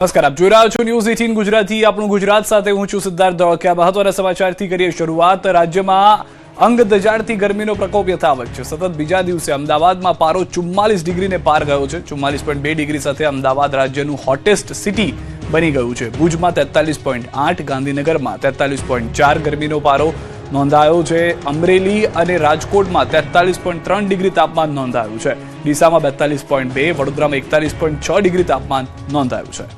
નમસ્કાર, આપ જોઈ રહ્યા છો ન્યૂઝ 18 ગુજરાતી। આપણું ગુજરાત સાથે હું છું સિદ્ધાર્થ ધોળકિયા। મહત્વના સમાચારથી કરીએ શરૂઆત। રાજ્યમાં અંગ દજાડતી ગરમીનો પ્રકોપ યથાવત છે। સતત બીજા દિવસે અમદાવાદમાં પારો 44 ડિગ્રીને પાર ગયો છે। 44.2 ડિગ્રી સાથે અમદાવાદ રાજ્યનું હોટેસ્ટ સિટી બની ગયું છે। ભુજમાં 43.8, ગાંધીનગરમાં 43.4 ગરમીનો પારો નોંધાયો છે। અમરેલી અને રાજકોટમાં 43.3 ડિગ્રી તાપમાન નોંધાયું છે। ડીસામાં 42.2, વડોદરામાં 41.6 ડિગ્રી તાપમાન નોંધાયું છે।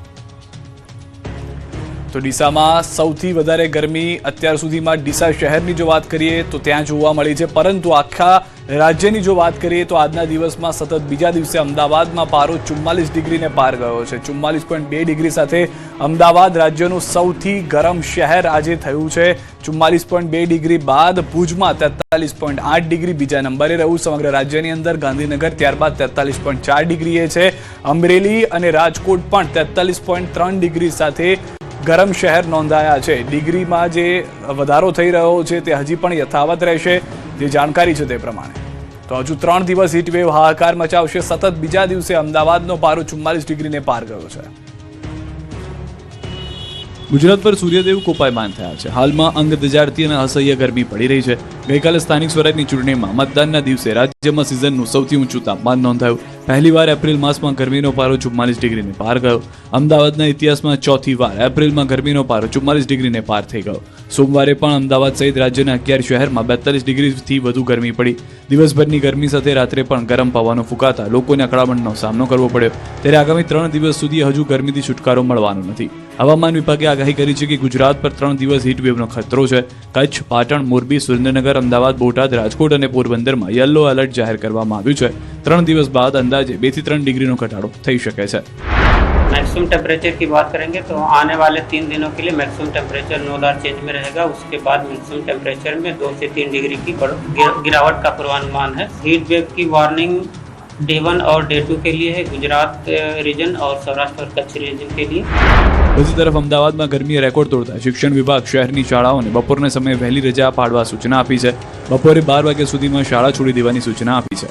તો ડીસામાં સૌથી વધારે ગરમી અત્યાર સુધીમાં ડીસા શહેરની જો વાત કરીએ તો ત્યાં જોવા મળી છે, પરંતુ આખા રાજ્યની જો વાત કરીએ તો આજના દિવસમાં સતત બીજા દિવસે અમદાવાદમાં પારો 44 ડિગ્રીને પાર ગયો છે। 44.2 ડિગ્રી સાથે અમદાવાદ રાજ્યનું સૌથી ગરમ શહેર આજે થયું છે। 44.2 ડિગ્રી બાદ ભુજમાં 43.8 ડિગ્રી બીજા નંબરે રહ્યું સમગ્ર રાજ્યની અંદર। ગાંધીનગર ત્યારબાદ 43.4 ડિગ્રીએ છે। અમરેલી અને રાજકોટ પણ 43.3 ડિગ્રી સાથે ગરમ શહેર નોંધાયા છે। ડિગ્રીમાં જે વધારો થઈ રહ્યો છે તે હજી પણ યથાવત રહેશે, જે જાણકારી છે તે પ્રમાણે। તો હજુ 3 દિવસ હીટવેવ હાહાકાર મચાવશે। સતત બીજા દિવસે અમદાવાદનો પારો 44 ડિગ્રીને પાર ગયો છે। ગુજરાત પર સૂર્યદેવ કોપાયમાન થયા છે। હાલમાં અંગ દજાડતી અને અસહ્ય ગરમી પડી રહી છે। ગઈકાલે સ્થાનિક સ્વરાજની ચૂંટણીમાં મતદાનના દિવસે રાજ્યમાં સિઝનનું સૌથી ઊંચું તાપમાન નોંધાયું। પહેલીવાર એપ્રિલ માસમાં ગરમીનો પારો 44 ડિગ્રીને પાર ગયો। અમદાવાદના ઇતિહાસમાં ચોથી વાર એપ્રિલમાં ગરમીનો પારો 44 ડિગ્રીને પાર થઈ ગયો। સોમવારે પણ અમદાવાદ સહિત રાજ્યના 11 શહેરમાં 42 ડિગ્રીથી વધુ ગરમી પડી। દિવસભરની ગરમી સાથે રાત્રે પણ ગરમ પવનો ફૂંકાતા લોકોને અકળામણનો સામનો કરવો પડ્યો। ત્યારે આગામી 3 દિવસ સુધી હજુ ગરમીથી છુટકારો મળવાનો નથી। હવામાન વિભાગે આગાહી કરી છે કે ગુજરાત પર 3 દિવસ હીટવેવનો ખતરો છે। કચ્છ, પાટણ, મોરબી, સુરેન્દ્રનગર, અમદાવાદ, બોટાદ, રાજકોટ અને પોરબંદરમાં યલો એલર્ટ જાહેર કરવામાં આવ્યું છે। 3 દિવસ बाद अंदाजे 2 થી 3 डिग्री घटाड़ो થઈ શકે છે। मैक्सिमम टेम्परेचर की बात करेंगे तो आने वाले 3 दिनों के लिए मैक्सिमम टेम्परेचर नोदार चेंज में रहेगा। उसके बाद मैक्सिमम टेम्परेचर में 2 से 3 डिग्री की गिरावट का पूर्वानुमान है। हीट वेव की वार्निंग डे 1 और डे 2 के लिए है, गुजरात रीजन और सौराष्ट्र और कच्छ रीजन के लिए। બીજી તરફ અમદાવાદમાં ગરમીએ રેકોર્ડ તોડતા શિક્ષણ વિભાગ શહેરની શાળાઓને બપોરના સમયે વહેલી રજા પાડવા સૂચના આપી છે। બપોરે 12 વાગ્યા સુધીમાં શાળા છોડી દેવાની સૂચના આપી છે।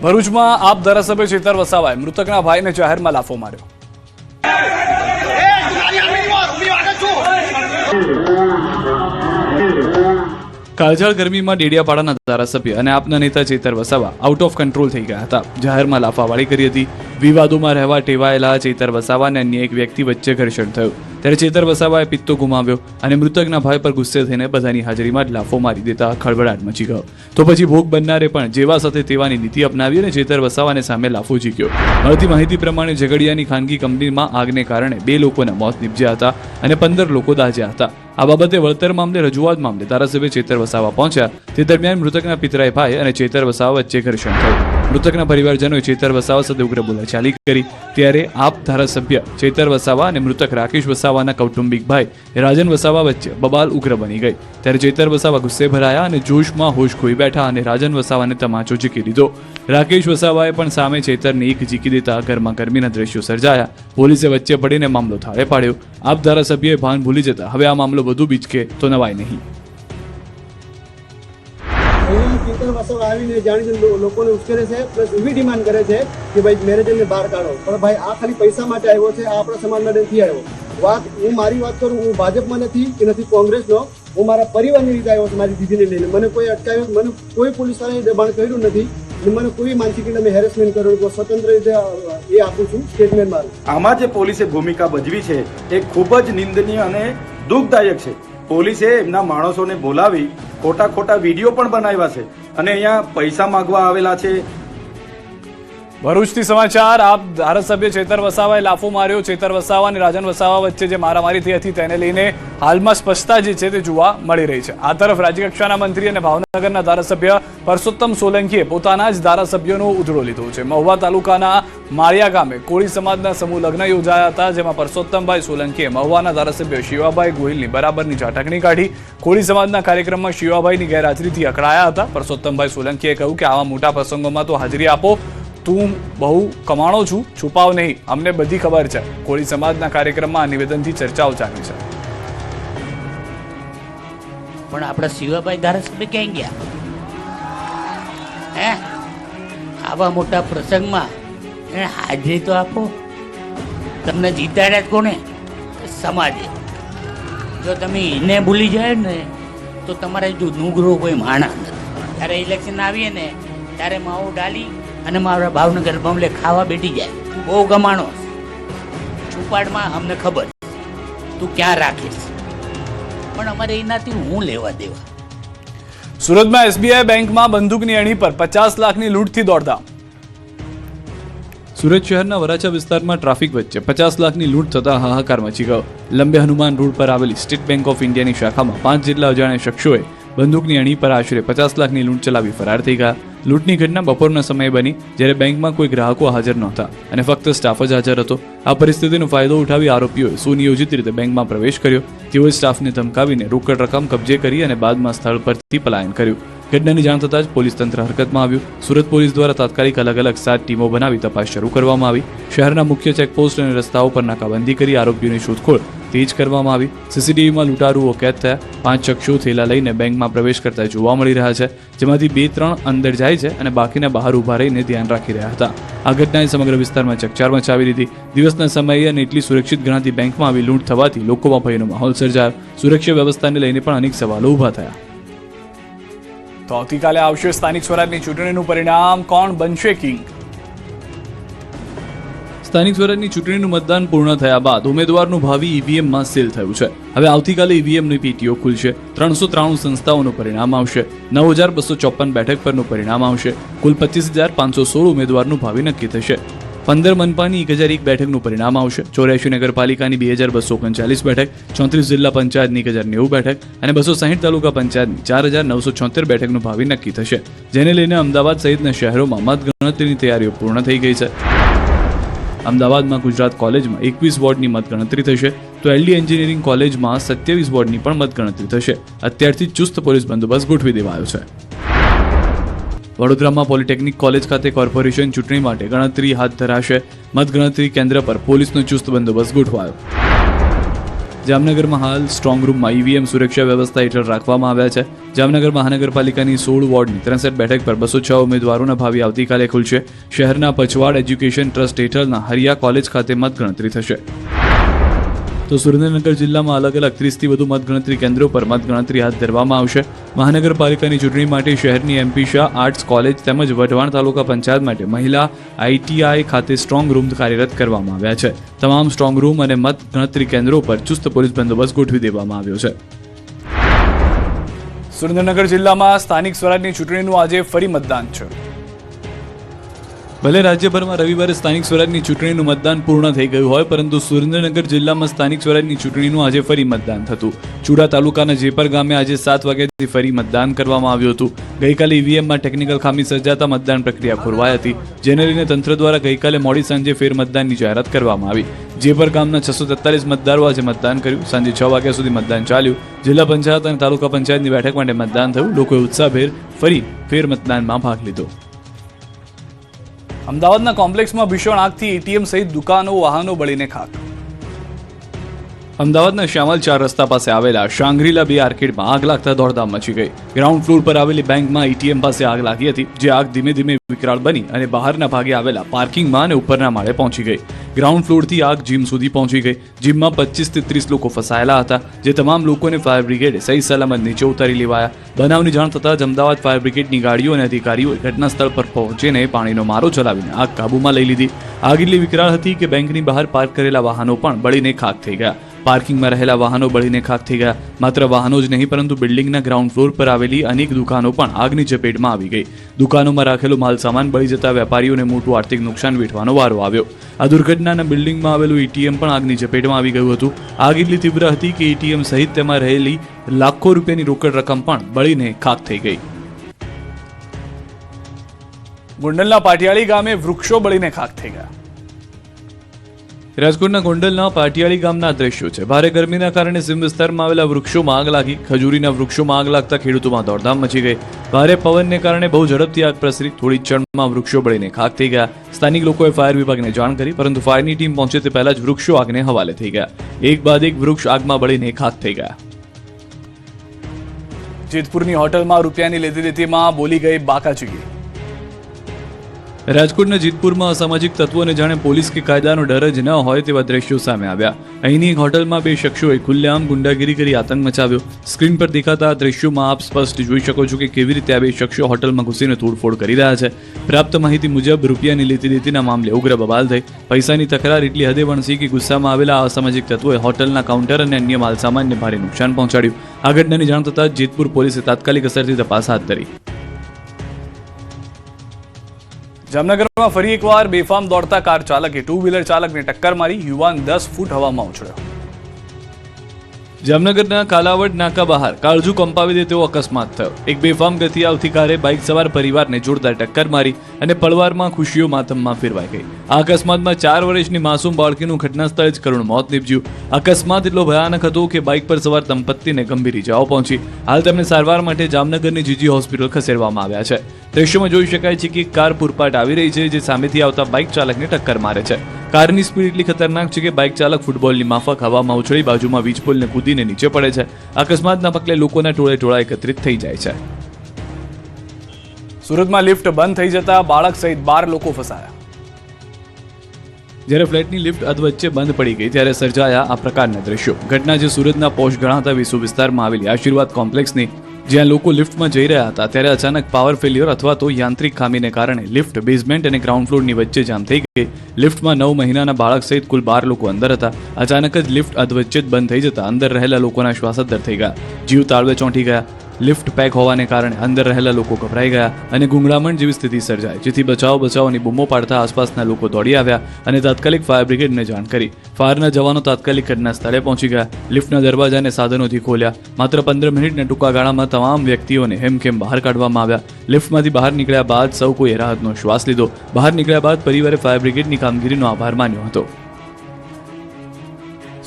ભરૂચમાં આપ ધારાસભ્ય ચેતર વસાવાએ મૃતકના ભાઈને જાહેરમાં લાફો માર્યો। કાળઝાળ ગરમીમાં ડેડિયાપાડાના ધારાસભ્ય અને આપના નેતા Chaitar Vasava out of control થઈ ગયા હતા। જાહેરમાં લાફાવાળી કરી હતી। વિવાદોમાં રહેવા ટેવાયેલા ચેતર વસાવા અને અન્ય એક વ્યક્તિ વચ્ચે ઘર્ષણ થયું। ત્યારે ચેતર વસાવાએ પિત્તો ગુમાવ્યો અને મૃતકના ભાઈ પર ગુસ્સે થઈને બધાની હાજરીમાં જ લાફો મારી દેતા ખળભળાટ મચી ગયો। તો પછી ભોગ બનનારે પણ જેવા સાથે તેવાની નીતિ અપનાવી અને ચેતર વસાવાને સામે લાફો ઝીક્યો। મળતી માહિતી પ્રમાણે ઝઘડિયાની ખાનગી કંપનીમાં આગને કારણે 2 લોકોના મોત નીપજ્યા હતા અને 15 લોકો દાઝ્યા હતા। આ બાબતે વળતર મામલે રજૂઆત મામલે ધારાસભ્ય ચેતર વસાવા પહોંચ્યા। તે દરમિયાન મૃતકના પિતરાઈ ભાઈ અને ચેતર વસાવા વચ્ચે ઘર્ષણ થયું। મૃતકના પરિવારજનોએ ચેતર વસાવા સાથે ઉગ્ર બોલાચાલી કરી। ત્યારે આપ ધારાસભ્ય ચેતર વસાવા અને મૃતક રાકેશ વસાવાના કૌટુંબિક ભાઈ રાજન વસાવા વચ્ચે બબાલ ઉગ્ર બની ગઈ। ત્યારે ચેતર વસાવા ગુસ્સે ભરાયા અને જોશમાં હોશ ખોઈ બેઠા અને રાજન વસાવાને તમાચો ઝીકી દીધો। રાકેશ વસાવાએ પણ સામે ચેતરને એક ઝીકી દેતા ઘરમાં ગરમીના દ્રશ્યો સર્જાયા। પોલીસે વચ્ચે પડીને મામલો થાળે પાડ્યો। આપ ધારાસભ્યએ ભાન ભૂલી જતા હવે આ મામલો વધુ બીચકે તો નવાય નહીં। ચેતર વસાવા આવીને જાણીને લોકોને ઉશ્કેરે છે, પ્લસ એવી ડિમાન્ડ કરે છે કે ભાઈ મેનેજરને બહાર કાઢો। પણ ભાઈ આ ખાલી પૈસા માટે આવ્યો છે, આ આપણા સમાજ માટે નથી આવ્યો। હું મારી વાત કરું, હું ભાજપમાં નથી કે નથી કોંગ્રેસનો, હું મારા પરિવારની રીતે આવ્યો છું, મારી દીદીને લઈને। મને કોઈ અટકાવ્યો, મને કોઈ પોલીસવાળાએ દબાણ કર્યું નથી, મને કોઈ માનસિક રીતે મેં હેરેસમેન્ટ કર્યું, સ્વતંત્ર રીતે એ આપું છું સ્ટેટમેન્ટ મારું। આમાં જે પોલીસે ભૂમિકા ભજવી છે એ ખૂબ જ નિંદનીય અને દુઃખદાયક છે। પોલીસે એમના માણસોને બોલાવી ખોટા વિડીયો પણ બનાવ્યા છે અને અહીંયા પૈસા માંગવા આવેલા છે। ભરૂચથી સમાચાર। આપ ધારાસભ્ય ચેતર વસાવાએ લાફો માર્યો। ચેતર વસાવા અને રાજન વસાવા વચ્ચે જે મારામારી થઈ હતી તેને લઈને હાલમાં સ્પષ્ટતા જે છે તે જોવા મળી રહી છે। આ તરફ રાજ્યકક્ષાના મંત્રી અને ભાવનગરના ધારાસભ્ય પરસોત્તમ સોલંકીએ પોતાના જ ધારાસભ્યોનો ઉધડો લીધો છે। મહુવા તાલુકાના માળિયા ગામે કોળી સમાજના સમૂહ લગ્ન યોજાયા હતા, જેમાં પરસોત્તમભાઈ સોલંકીએ મહુવાના ધારાસભ્ય શિવાભાઈ ગોહિલની બરાબરની ઝાટકણી કાઢી। કોળી સમાજના કાર્યક્રમમાં શિવાભાઈની ગેરહાજરીથી અકળાયા હતા। પરસોત્તમભાઈ સોલંકીએ કહ્યું કે આવા મોટા પ્રસંગોમાં તો હાજરી આપો। તું બહુ કમાણો છું, છુપાવ નહીં, અમને બધી ખબર છે। કોળી સમાજના કાર્યક્રમમાં આ નિવેદનથી ચર્ચાઓ ચાલી છે। પણ આપણા શિવાભાઈ ધારાસભ્ય ક્યાં ગયા? હે, આવા મોટા પ્રસંગમાં હાજરી તો આપો। તમને જીતાડ્યા જ કોને? સમાજે. જો તમે એને ભૂલી જાય ને તો તમારે જો નુગરો કોઈ માણા નથી. ત્યારે ઇલેક્શન આવીએ ને ત્યારે માવો ડાલી અને મારા ભાવનગર બમલે ખાવા બેઠી જાય. તું બહુ ગમાણો છુપાડમાં અમને ખબર તું ક્યાં રાખીશ, પણ અમારે એનાથી હું લેવા દેવા. સુરતમાં એસબીઆઈ બેંકમાં બંદૂકની અણી પર 50 લાખની લૂંટથી દોડધામ. સુરત શહેરના વરાછા વિસ્તારમાં ટ્રાફિક વચ્ચે 50 લાખની લૂંટ થતા હાહાકાર મચી ગયો. લંબે હનુમાન રોડ પર આવેલી સ્ટેટ બેંક ઓફ ઇન્ડિયાની શાખામાં 5 જેટલા અજાણ્યા શખ્સોએ બંદૂકની અણી પર આશરે 50 લાખની લૂંટ ચલાવી ફરાર થઈ ગયા. લૂંટની ઘટના બપોરના સમયે બની જ્યારે બેંકમાં કોઈ ગ્રાહકો હાજર નહોતા અને ફક્ત સ્ટાફ જ હાજર હતો. આ પરિસ્થિતિનો ફાયદો ઉઠાવી આરોપીઓએ સુનિયોજિત રીતે બેંકમાં પ્રવેશ કર્યો. તેઓએ સ્ટાફને ધમકાવીને રોકડ રકમ કબજે કરી અને બાદમાં સ્થળ પરથી પલાયન કર્યું. ઘટનાની જાણ થતાં જ પોલીસ તંત્ર હરકતમાં આવ્યું. સુરત પોલીસ દ્વારા તાત્કાલિક અલગ અલગ 7 ટીમો બનાવી તપાસ શરૂ કરવામાં આવી. શહેરના મુખ્ય ચેકપોસ્ટ અને રસ્તાઓ પર નાકાબંધી કરી આરોપીઓની શોધખોળ તેજ કરવામાં આવી. સીસીટીવીમાં લૂંટારુઓ કેદ થયા. 5 શખ્સો થેલા લઈને બેંકમાં પ્રવેશ કરતા જોવા મળી રહ્યા છે, જેમાંથી 2-3 અંદર જાય છે અને બાકીના બહાર ઊભા રહીને ધ્યાન રાખી રહ્યા હતા. આ ઘટનાએ સમગ્ર વિસ્તારમાં ચકચાર મચાવી દીધી. દિવસના સમયે અને એટલી સુરક્ષિત ગણાતી બેંકમાં આવી લૂંટ થવાથી લોકોમાં ભયનો માહોલ સર્જાયો. સુરક્ષા વ્યવસ્થાને લઈને પણ અનેક સવાલો ઊભા થયા. તો આવતીકાલે આવશે સ્થાનિક સ્વરાજની ચૂંટણીનું પરિણામ. કોણ બનશે કિંગ? સ્થાનિક સ્વરાજની ચૂંટણીનું મતદાન પૂર્ણ થયા બાદ ઉમેદવારનું ભાવિ ઈવીએમમાં સીલ થયું છે. હવે આવતીકાલે ઈવીએમની પેટીઓ ખુલશે. 393 સંસ્થાઓનું પરિણામ આવશે. 9254 બેઠક પરનું પરિણામ આવશે. કુલ 25516 ઉમેદવારનું ભાવિ નક્કી થશે. 15 મનપાની 1001 બેઠકનું પરિણામ આવશે. 84 નગરપાલિકાની 2239 બેઠક, 34 જિલ્લા પંચાયતની 1090 બેઠક અને 260 તાલુકા પંચાયતની 4976 બેઠકનું ભાવિ નક્કી થશે. જેને લઈને અમદાવાદ સહિતના શહેરોમાં મતગણતરીની તૈયારીઓ પૂર્ણ થઈ ગઈ છે. અમદાવાદમાં ગુજરાત કોલેજમાં 21 વોર્ડની મતગણતરી થશે, તો એલડી એન્જિનિયરિંગ કોલેજમાં 27 વોર્ડની પણ મતગણતરી થશે. અત્યારથી ચુસ્ત પોલીસ બંદોબસ્ત ગોઠવી દેવાયો છે. વડોદરામાં પોલિટેકનિક કોલેજ ખાતે કોર્પોરેશન ચૂંટણી માટે ગણતરી હાથ ધરાશે. મતગણતરી કેન્દ્ર પર પોલીસનો ચુસ્ત બંદોબસ્ત ગોઠવાયો. જામનગરમાં હાલ સ્ટ્રોંગ રૂમમાં ઈવીએમ સુરક્ષા વ્યવસ્થા હેઠળ રાખવામાં આવ્યા છે. જામનગર મહાનગરપાલિકાની 16 વોર્ડની 63 બેઠક પર 206 ઉમેદવારોના ભાવિ આવતીકાલે ખુલશે. શહેરના પછવાડ એજ્યુકેશન ટ્રસ્ટ હેઠળના હરિયા કોલેજ ખાતે મતગણતરી થશે. તો સુરેન્દ્રનગર જિલ્લામાં અલગ અલગ 30થી વધુ મતગણતરી કેન્દ્રો પર મતગણતરી હાથ ધરવામાં આવશે. મહાનગરપાલિકાની ચૂંટણી માટે શહેરની એમપી શાહ આર્ટ્સ કોલેજ તેમજ વઢવાણ તાલુકા પંચાયત માટે મહિલા આઈટીઆઈ ખાતે સ્ટ્રોંગ રૂમ કાર્યરત કરવામાં આવ્યા છે. તમામ સ્ટ્રોંગ રૂમ અને મતગણતરી કેન્દ્રો પર ચુસ્ત પોલીસ બંદોબસ્ત ગોઠવી દેવામાં આવ્યો છે. સુરેન્દ્રનગર જિલ્લામાં સ્થાનિક સ્વરાજની ચૂંટણીનું આજે ફરી મતદાન છે. ભલે રાજ્યભરમાં રવિવારે સ્થાનિક સ્વરાજની ચૂંટણીનું મતદાન પૂર્ણ થઈ ગયું હોય, પરંતુ સુરેન્દ્રનગર જિલ્લામાં સ્થાનિક સ્વરાજની ચૂંટણીનું આજે ફરી મતદાન થતું. ચુડા તાલુકાના જેપર ગામે આજે 7 વાગ્યાથી ફરી મતદાન કરવામાં આવ્યું હતું. ગઈકાલે ઈવીએમમાં ટેકનિકલ ખામી સર્જાતા મતદાન પ્રક્રિયા ખોરવાઈ હતી, જેને લઈને તંત્ર દ્વારા ગઈકાલે મોડી સાંજે ફેર મતદાનની જાહેરાત કરવામાં આવી. જેપર ગામના 643 મતદારો આજે મતદાન કર્યું. સાંજે 6 વાગ્યા સુધી મતદાન ચાલ્યું. જિલ્લા પંચાયત અને તાલુકા પંચાયતની બેઠક માટે મતદાન થયું. લોકોએ ઉત્સાહભેર ફરી ફેર મતદાનમાં ભાગ લીધો. અમદાવાદના કોમ્પ્લેક્સમાં ભીષણ આગથી એટીએમ સહિત દુકાનો, વાહનો બળીને ખાક. અમદાવાદના શ્યામલ 4 રસ્તા પાસે આવેલા શાંગ્રીલા 2 આર્કેડમાં આગ લાગતા દોડધામ મચી ગઈ. ગ્રાઉન્ડ ફ્લોર પર આવેલી બેંકમાં એટીએમ પાસે આગ લાગી હતી, જે આગ ધીમે ધીમે વિકરાળ બની અને બહારના ભાગે આવેલા પાર્કિંગમાં અને ઉપરના માળે પહોંચી ગઈ. ગ્રાઉન્ડ ફ્લોરથી આગ જીમ સુધી પહોંચી ગઈ. જીમમાં 25 થી 30 લોકો ફસાયેલા હતા, જે તમામ લોકોને ફાયર બ્રિગેડે સહી સલામત નીચે ઉતારી લેવાયા. બનાવની જાણ થતાં જ અમદાવાદ ફાયર બ્રિગેડની ગાડીઓ અને અધિકારીઓએ ઘટના સ્થળ પર પહોંચીને પાણીનો મારો ચલાવીને આગ કાબૂમાં લઈ લીધી. આગ એટલી વિકરાળ હતી કે બેંકની બહાર પાર્ક કરેલા વાહનો પણ બળીને ખાક થઈ ગયા. પાર્કિંગમાં રહેલા વાહનો બળીને ખાક થઈ ગયા. માત્ર વાહનો જ નહીં, પરંતુ બિલ્ડિંગના ગ્રાઉન્ડ ફ્લોર પર આવેલી અનેક દુકાનો પણ આગની ચપેટમાં આવી ગઈ. દુકાનોમાં રાખેલો માલ સામાન બળી જતા વેપારીઓને મોટું આર્થિક નુકસાન વેઠવાનો વારો આવ્યો. આ દુર્ઘટનાના બિલ્ડિંગમાં આવેલું એટીએમ પણ આગની ચપેટમાં આવી ગયું હતું. આગ એટલી તીવ્ર હતી કે એટીએમ સહિત તેમાં રહેલી લાખો રૂપિયાની રોકડ રકમ પણ બળીને ખાક થઈ ગઈ. ગોંડલના પાટિયાળી ગામે વૃક્ષો બળીને ખાક થઈ ગયા. રાજકોટના ગોંડલના પાટિયાળી ગામના દ્રશ્યો છે. ભારે ગરમીના કારણે સીમ વિસ્તારમાં આવેલા વૃક્ષોમાં આગ લાગી. ખજૂરીના વૃક્ષોમાં આગ લાગતા ખેડૂતોમાં દોડધામ મચી ગઈ. ભારે પવનને કારણે બહુ ઝડપથી આગ પ્રસરી. થોડી ક્ષણમાં વૃક્ષો બળીને ખાક થઈ ગયા. સ્થાનિક લોકોએ ફાયર વિભાગને જાણ કરી, પરંતુ ફાયરની ટીમ પહોંચે તે પહેલા જ વૃક્ષો આગને હવાલે થઈ ગયા. એક બાદ એક વૃક્ષ આગમાં બળીને ખાક થઈ ગયા. જેતપુરની હોટલમાં રૂપિયાની લેતી દેતીમાં બોલી ગઈ બાકાચીકી. રાજકોટના જીતપુરમાં અસામાજિક તત્વોને જાણે પોલીસ કે કાયદાનો ડર જ ન હોય તેવા દ્રશ્યો સામે આવ્યા. અહીંની એક હોટલમાં બે શખ્સોએ ખુલ્લેઆમ ગુંડાગીરી કરી આતંક મચાવ્યો. સ્ક્રીન પર દેખાતા આ દ્રશ્યોમાં આપ સ્પષ્ટ જોઈ શકો છો કે કેવી રીતે આ બે શખ્સો હોટલમાં ઘૂસીને તોડફોડ કરી રહ્યા છે. પ્રાપ્ત માહિતી મુજબ રૂપિયાની લેતી દેતીના મામલે ઉગ્ર બબાલ થઈ. પૈસાની તકરાર એટલી હદે વણસી કે ગુસ્સામાં આવેલા અસામાજિક તત્વોએ હોટલના કાઉન્ટર અને અન્ય માલસામાનને ભારે નુકસાન પહોંચાડ્યું. આ ઘટનાની જાણ થતાં જીતપુર પોલીસે તાત્કાલિક અસરથી તપાસ હાથ ધરી. જામનગરમાં ફરી એકવાર બેફામ દોડતા કાર ચાલકે ટુ વ્હીલર ચાલકને ટક્કર મારી. યુવાન 10 ફૂટ હવામાં ઉછળ્યો. જામનગરના કાલાવડ નાકા બહાર કાળજુ કંપાવી દે તેવો અકસ્માત થયો. એક બેફામ ગતિ આવતી કારે બાઇક સવાર પરિવારને જોરદાર ટક્કર મારી અને પળવારમાં ખુશીઓ માતમમાં ફેરવાઈ ગઈ. આ અકસ્માતમાં 4 વર્ષની માસૂમ બાળકીનું ઘટના સ્થળે જ કરુણ મોત નીપજ્યું. અકસ્માત એટલો ભયાનક હતો કે બાઇક પર સવાર દંપતીને ગંભીર ઇજાઓ પહોંચી. હાલ તેમને સારવાર માટે જામનગરની જીજી હોસ્પિટલ ખસેડવામાં આવ્યા છે. દ્રશ્યોમાં જોઈ શકાય છે કે કાર પૂરપાટ આવી રહી છે જે સામેથી આવતા બાઇક ચાલકને ટક્કર મારે છે. કારની સ્પીડ એટલી ખતરનાક છે કે બાઇક ચાલક ફૂટબોલની માફક હવામાં ઉછળી બાજુમાં વીજપોલને કૂદીને નીચે પડે છે. અકસ્માતના પગલે લોકોના ટોળે એકત્રિત થઈ જાય છે. સુરતમાં લિફ્ટ બંધ થઈ જતા બાળક સહિત 12 લોકો ફસાયા. જ્યારે ફ્લેટની લિફ્ટ અધવચ્ચે બંધ પડી ગઈ ત્યારે સર્જાયા આ પ્રકારના દ્રશ્યો. ઘટના જે સુરતના પોશ ગણાતા વિસુ વિસ્તારમાં આવેલી આશીર્વાદ કોમ્પ્લેક્સની, જ્યાં લોકો લિફ્ટમાં જઈ રહ્યા હતા ત્યારે અચાનક પાવર ફેલ્યોર અથવા તો યાંત્રિક ખામીને કારણે લિફ્ટ બેઝમેન્ટ અને ગ્રાઉન્ડ ફ્લોરની વચ્ચે જામ થઈ ગઈ. લિફ્ટમાં 9 મહિનાના બાળક સહિત કુલ 12 લોકો અંદર હતા. અચાનક જ લિફ્ટ અધવચ્ચે જ બંધ થઈ જતા અંદર રહેલા લોકોના શ્વાસ અદ્ધર થઈ ગયા. જીવ તાળવે ચોંટી ગયા. લિફ્ટ પેક હોવાને કારણે અંદર રહેલા લોકો ગભરાઈ ગયા અને ગુંગળામણ જેવી સ્થિતિ સર્જાઈ, જેથી બચાવની બૂમો પાડતા આસપાસના લોકો દોડી આવ્યા અને તાત્કાલિક ફાયર બ્રિગેડને જાણ કરી. ફાયરના જવાનો તાત્કાલિક ઘટના સ્થળે પહોંચી ગયા. લિફ્ટના દરવાજાને સાધનોથી ખોલ્યા. માત્ર 15 મિનિટના ટૂંકા ગાળામાં તમામ વ્યક્તિઓને હેમખેમ બહાર કાઢવામાં આવ્યા. લિફ્ટમાંથી બહાર નીકળ્યા બાદ સૌ કોઈએ રાહતનો શ્વાસ લીધો. બહાર નીકળ્યા બાદ પરિવારે ફાયર બ્રિગેડની કામગીરીનો આભાર માન્યો હતો.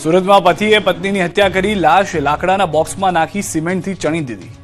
સુરતમાં પતિએ પત્નીની હત્યા કરી લાશ લાકડાના બોક્સમાં નાખી સિમેન્ટથી ચણી દીધી.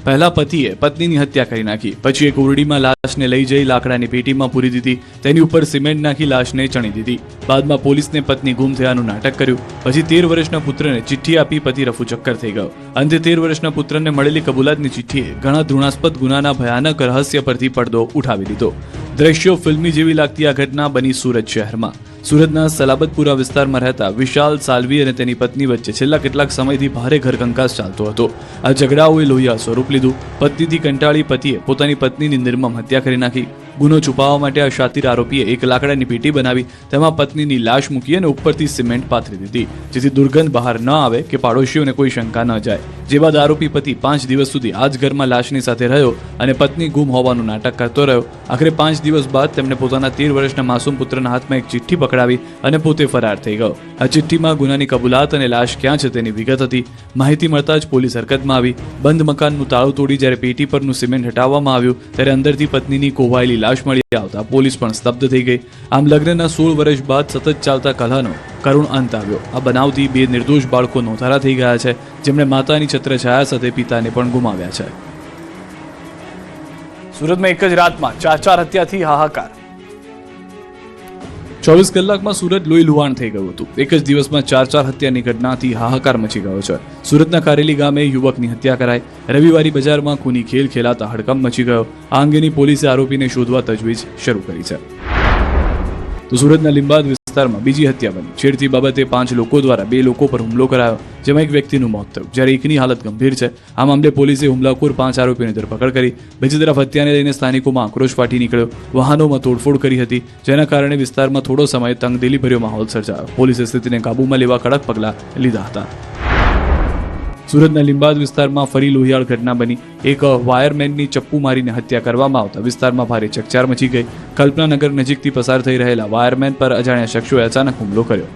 પહેલા પતિએ પત્નીની હત્યા કરી નાખી, પછી એક ઓરડીમાં લાશને લઈ જઈ લાકડાની પેટીમાં પૂરી દીધી. તેની ઉપર સિમેન્ટ નાખી લાશને ચણી દીધી. બાદમાં પોલીસને પત્ની ગુમ થયાનું નાટક કર્યું. પછી 13 વર્ષના પુત્રને ચિઠ્ઠી આપી પતિ રફુ ચક્કર થઈ ગયો. અંતે 13 વર્ષના પુત્રને મળેલી કબૂલાતની ચિઠ્ઠીએ ઘણા ધૃણાસ્પદ ગુનાના ભયાનક રહસ્ય પરથી પડદો ઉઠાવી દીધો. દ્રશ્યો ફિલ્મી જેવી લાગતી આ ઘટના બની સુરત શહેરમાં. સુરતના સલાબતપુરા વિસ્તારમાં રહેતા વિશાલ સાલ્વી અને તેની પત્ની વચ્ચે છેલ્લા કેટલાક સમયથી ભારે ઘરકંકાસ ચાલતો હતો. આ ઝઘડાઓએ લોહિયા સ્વરૂપ લીધું. પત્નીથી કંટાળી પતિએ પોતાની પત્નીની નિર્મમ હત્યા કરી નાખી. ગુનો છુપાવવા માટે આ શાતિર આરોપીએ એક લાકડાની પેટી બનાવી તેમાં પત્નીની લાશ મૂકી અને ઉપરથી સિમેન્ટ પાથરી દીધી, જેથી દુર્ગંધ બહાર ન આવે કે પાડોશીઓને કોઈ શંકા ન જાય. જે બાદ આરોપી પતિ 5 દિવસ સુધી આ જ ઘરમાં લાશની સાથે રહ્યો અને પત્ની ગુમ હોવાનું નાટક કરતો રહ્યો. આખરે 5 દિવસ બાદ તેમણે પોતાના 13 વર્ષના માસૂમ પુત્રના હાથમાં એક ચિઠ્ઠી પકડાવી અને પોતે ફરાર થઈ ગયો. આ ચિઠ્ઠીમાં ગુનાની કબૂલાત અને લાશ ક્યાં છે તેની વિગત હતી. માહિતી મળતા જ પોલીસ હરકતમાં આવી. બંધ મકાનનું તાળું તોડી જ્યારે પેટી પરનું સિમેન્ટ હટાવવામાં આવ્યું ત્યારે અંદરથી પત્નીની કોવાયેલી લાશ મળી આવતા પોલીસ પણ સ્તબ્ધ થઈ ગઈ. આમ લગ્નના 16 વર્ષ બાદ સતત ચાલતા કલહનો કરુણ અંત આવ્યો. આ બનાવથી 2 નિર્દોષ બાળકો નોંધારા થઈ ગયા છે, જેમણે માતાની છત્રછાયા સાથે પિતાને પણ ગુમાવ્યા છે. સુરતમાં એક જ રાતમાં 4 હત્યાથી હાહાકાર. 24 કલાકમાં સુરત લોહી લુહાણ થઈ ગયું હતું. એક જ દિવસમાં 4 હત્યાની ઘટનાથી હાહાકાર મચી ગયો છે. સુરતના કારેલી ગામે યુવકની હત્યા કરાઈ. રવિવારી બજારમાં ખૂની ખેલ ખેલાતા હડકંપ મચી ગયો. આ અંગેની પોલીસે આરોપીને શોધવા તજવીજ શરૂ કરી છે. તો સુરતના લીંબાદ વિસ્તારમાં બીજી હત્યા બની. છેડતી બાબતે 5 લોકો દ્વારા 2 લોકો પર હુમલો કરાયો, જેમાં એક વ્યક્તિનું મોત થયું, જ્યારે એકની હાલત ગંભીર છે. આ મામલે પોલીસે હુમલાખોર 5 આરોપીઓની ધરપકડ કરી. બીજી તરફ હત્યાને લઈને સ્થાનિકોમાં આક્રોશ ફાટી નીકળ્યો. વાહનોમાં તોડફોડ કરી હતી, જેના કારણે વિસ્તારમાં થોડો સમય તંગદિલીભર્યો માહોલ સર્જાયો. પોલીસે સ્થિતિને કાબૂમાં લેવા કડક પગલાં લીધા હતા. સુરતના લીંબાદ વિસ્તારમાં ફરી લોહિયાળ ઘટના બની. એક વાયરમેનની ચપ્પુ મારીને હત્યા કરવામાં આવતા વિસ્તારમાં ભારે ચકચાર મચી ગઈ. કલ્પનાનગર નજીકથી પસાર થઈ રહેલા વાયરમેન પર અજાણ્યા શખ્સોએ અચાનક હુમલો કર્યો.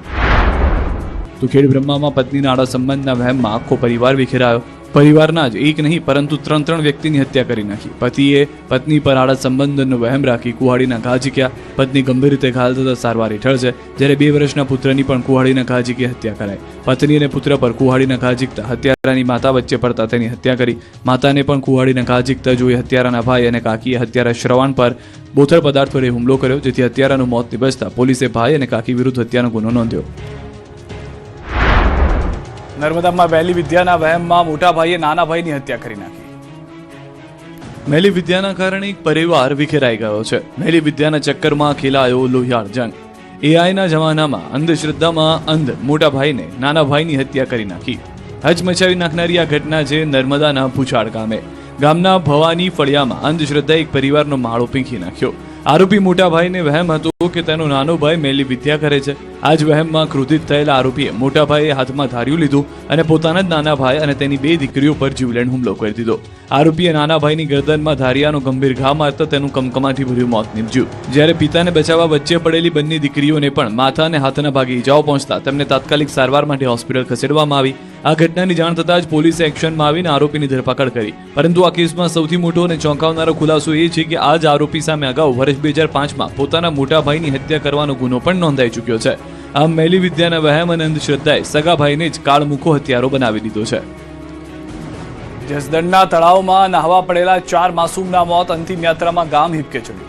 તો ખેડબ્રહ્મામાં પત્નીના આડા સંબંધના વહેમમાં આખો પરિવાર વિખેરાયો. પરિવારના જ એક નહીં પરંતુ 3 વ્યક્તિની હત્યા કરી નાખી. પતિએ પત્ની પર આડા સંબંધનો વહેમ રાખી કુહાડીના ઘા ઝીક્યા. પત્ની ગંભીર રીતે ઘાયલ થતા સારવાર હેઠળ છે, જ્યારે 2 વર્ષના પુત્રની પણ કુહાડીના ઘા ઝીકી હત્યા કરાઈ. પત્ની અને પુત્ર પર કુહાડીના ઘા ઝીકતા હત્યારાની માતા વચ્ચે પડતા તેની હત્યા કરી. માતાને પણ કુહાડીના ઘા ઝીકતા જોઈ હત્યારાના ભાઈ અને કાકીએ હત્યારા શ્રવણ પર બોથડ પદાર્થ વડે હુમલો કર્યો, જેથી હત્યારાનું મોત નિપજતા પોલીસે ભાઈ અને કાકી વિરુદ્ધ હત્યાનો ગુનો નોંધ્યો. નર્મદામાં વહેલી વિદ્યાના વહેમમાં મોટા ભાઈએ નાના ભાઈની હત્યા કરી નાખી. મેલી વિદ્યાના કારણે એક પરિવાર વિખેરાઈ ગયો છે. મેલી વિદ્યાના ચક્કરમાં ખેલાયો લોહિયાળ જંગ. એઆઈના જમાનામાં અંધશ્રદ્ધામાં અંધ મોટા ભાઈને નાના ભાઈની હત્યા કરી નાખી. હચમચાવી નાખનારી આ ઘટના છે નર્મદાના ભૂચાળ ગામે. ગામના ભવાની ફળિયામાં અંધશ્રદ્ધા એક પરિવારનો માળો પીંખી નાખ્યો. આરોપી મોટા ભાઈને વહેમ હતો કે તેનો નાનો ભાઈ મેલી વિદ્યા કરે છે. આ જ વહેમમાં ક્રોધિત થયેલા આરોપીએ મોટા ભાઈએ હાથમાં ધાર્યું લીધું અને પોતાના જ નાના ભાઈ અને તેની 2 દીકરીઓ પર જીવલેણ હુમલો કરી દીધો. આરોપીએ નાના ભાઈની ગરદનમાં ધારિયાનો ગંભીર ઘા મારતા તેનું કમકમાટી ભર્યું મોત નીપજ્યું. જ્યારે પિતાને બચાવવા વચ્ચે પડેલી બંને દીકરીઓને પણ માથા અને હાથના ભાગે ઈજાઓ પહોંચતા તેમને તાત્કાલિક સારવાર માટે હોસ્પિટલ ખસેડવામાં આવી. આ ઘટનાની જાણ થતાં જ પોલીસે એક્શનમાં આવીને આરોપીની ધરપકડ કરી. પરંતુ આ કેસમાં સૌથી મોટો અને ચોંકાવનારો ખુલાસો એ છે કે આ જ આરોપી સામે અગાઉ વર્ષ 2005માં પોતાના મોટા ભાઈની હત્યા કરવાનો ગુનો પણ નોંધાઈ ચૂક્યો છે. આમ મેલી વિદ્યાના વહેમ અને અંધશ્રદ્ધાએ સગા ભાઈને જ કાળમુખો હત્યારો બનાવી દીધો છે. જસદણના તળાવમાં નહાવા પડેલા 4 માસૂમના મોત. અંતિમ યાત્રામાં ગામ હિબકે ચડ્યું.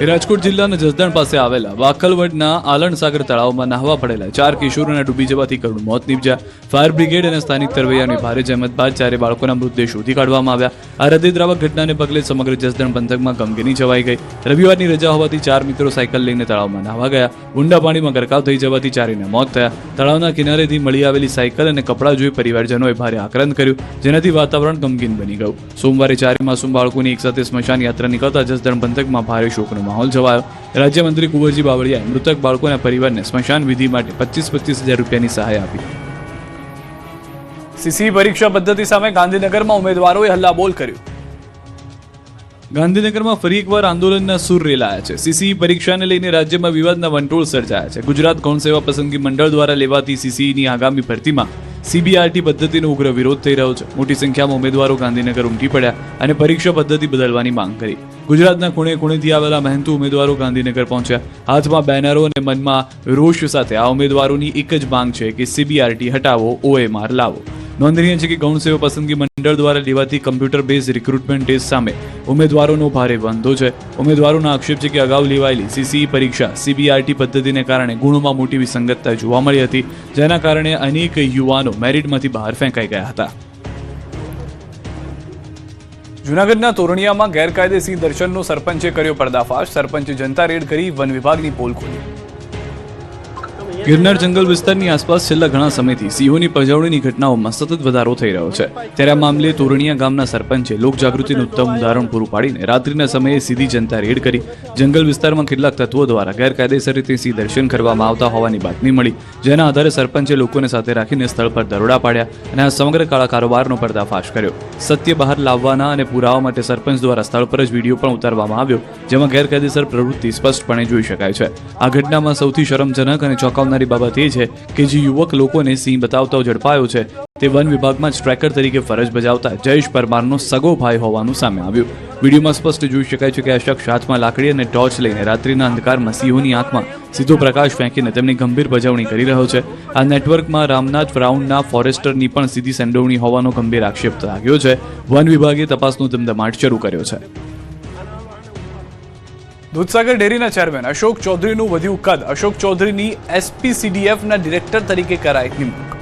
રાજકોટ જિલ્લાના જસદણ પાસે આવેલા વાકલવડના આલણસાગર તળાવમાં નહાવા પડેલા 4 કિશોરોના ડૂબી જવાથી કરુણ મોત નીપજ્યા. ફાયર બ્રિગેડ અને સ્થાનિક તરવૈયાની ભારે જહેમત બાદ 4 બાળકોના મૃતદેહ શોધી કાઢવામાં આવ્યા. આ હૃદયદ્રાવક ઘટનાને પગલે સમગ્ર જસદણ પંથકમાં ગમગીની છવાઈ ગઈ. રવિવારની રજા હોવાથી 4 મિત્રો સાયકલ લઈને તળાવમાં નહાવા ગયા. ઊંડા પાણીમાં ગરકાવ થઈ જવાથી 4ના મોત થયા. તળાવના કિનારેથી મળી આવેલી સાયકલ અને કપડાં જોઈ પરિવારજનોએ ભારે આક્રંદ કર્યું, જેનાથી વાતાવરણ ગમગીન બની ગયું. સોમવારે 4 માસૂમ બાળકોની એકસાથે સ્મશાન યાત્રા નીકળતા જસદણ પંથકમાં ભારે શોકનો માહોલ છવાયો. રાજ્યમંત્રી કુંવરજી બાવળિયાએ મૃતક બાળકોના પરિવારને સ્મશાન વિધિ માટે 25,000 રૂપિયાની સહાય આપી. સીસી પરીક્ષા પદ્ધતિ સામે ગાંધીનગરમાં ઉમેદવારોએ હલ્લાબોલ કર્યું. ગાંધીનગરમાં ફરી એકવાર આંદોલનના સૂર રેલાયા છે. સીસી પરીક્ષાને લઈને રાજ્યમાં વિવાદના વંટોળ સર્જાયા છે. ગુજરાત ગૌણ સેવા પસંદગી મંડળ દ્વારા લેવાતી સીસીની આગામી ભરતીમાં સીબીઆરટી પદ્ધતિનો ઉગ્ર વિરોધ થઈ રહ્યો છે. મોટી સંખ્યામાં ઉમેદવારો ગાંધીનગર ઉમટી પડ્યા અને પરીક્ષા પદ્ધતિ બદલવાની માંગ કરી. ગુજરાતના ખૂણે ખૂણેથી આવેલા મહેનતુ ઉમેદવારો ગાંધીનગર પહોંચ્યા. હાથમાં બેનરો અને મનમાં રોષ સાથે આ ઉમેદવારોની એક જ માંગ છે કે સીબીઆરટી હટાવો, OMR લાવો. નોંધનીય છે કે ગૌણ સેવા પસંદગી મંડળ દ્વારા લેવાતી કમ્પ્યુટર બેઝ રિક્રુટમેન્ટ ટેસ્ટ સામે ઉમેદવારોનો ભારે વાંધો છે. ઉમેદવારોનો આક્ષેપ છે કે અગાઉ લેવાયેલી સીસી પરીક્ષા સીબીઆરટી પદ્ધતિને કારણે ગુણોમાં મોટી વિસંગતતા જોવા મળી હતી, જેના કારણે અનેક યુવાનો મેરિટમાંથી બહાર ફેંકાઈ ગયા હતા. જૂનાગઢના તોરણિયામાં ગેરકાયદેસર દર્શનનો સરપંચે કર્યો પર્દાફાશ. સરપંચે જનતા રેડ કરી વન વિભાગની પોલ ખોલી. ગિરનાર જંગલ વિસ્તારની આસપાસ છેલ્લા ઘણા સમયથી સિંહોની પજવણીની ઘટનાઓમાં સતત વધારો થઈ રહ્યો છે. ત્યારે આ મામલે તોરણિયા ગામના સરપંચે લોકજાગૃતિનું ઉત્તમ ઉદાહરણ પૂરું પાડીને રાત્રિના સમયે સીધી જનતા રેડ કરી જંગલ વિસ્તારમાં કેટલાક તત્વો દ્વારા ગેરકાયદેસર રીતે સિંહ દર્શન કરવામાં આવતા હોવાની બાતમી મળી, જેના આધારે સરપંચે લોકોને સાથે રાખીને સ્થળ પર દરોડા પાડ્યા અને આ સમગ્ર કાળા કારોબારનો પર્દાફાશ કર્યો. સત્ય બહાર લાવવાના અને પુરાવા માટે સરપંચ દ્વારા સ્થળ પર જ વિડીયો પણ ઉતારવામાં આવ્યો, જેમાં ગેરકાયદેસર પ્રવૃત્તિ સ્પષ્ટપણે જોઈ શકાય છે. આ ઘટનામાં સૌથી શરમજનક અને ચોંકાવનારી બાબત એ છે કે જે યુવક લોકોને સિંહ બતાવતા ઝડપાયો છે તે વન વિભાગમાં જ ટ્રેકર તરીકે ફરજ બજાવતા જયેશ પરમારનો સગો ભાઈ હોવાનું સામે આવ્યું. વિડીયોમાં સ્પષ્ટ જોઈ શકાય છે કે આ શખ્સ હાથમાં લાકડી અને ટોર્ચ લઈને રાત્રિના અંધકારમાં સિંહોની આંખમાં સીધો પ્રકાશ ફેંકીને તેમની ગંભીર બજવણી કરી રહ્યો છે. આ નેટવર્કમાં રામનાથ રાઉન્ડના ફોરેસ્ટરની પણ સીધી સંડોવણી હોવાનો ગંભીર આક્ષેપ લાગ્યો છે. વન વિભાગે તપાસનો ધમધમાટ શરૂ કર્યો છે. દૂધસાગર ડેરીના ચેરમેન અશોક ચૌધરીનું વધ્યું કદ. અશોક ચૌધરીની SPCDFના ડિરેક્ટર તરીકે કરાઈ નિમણૂક.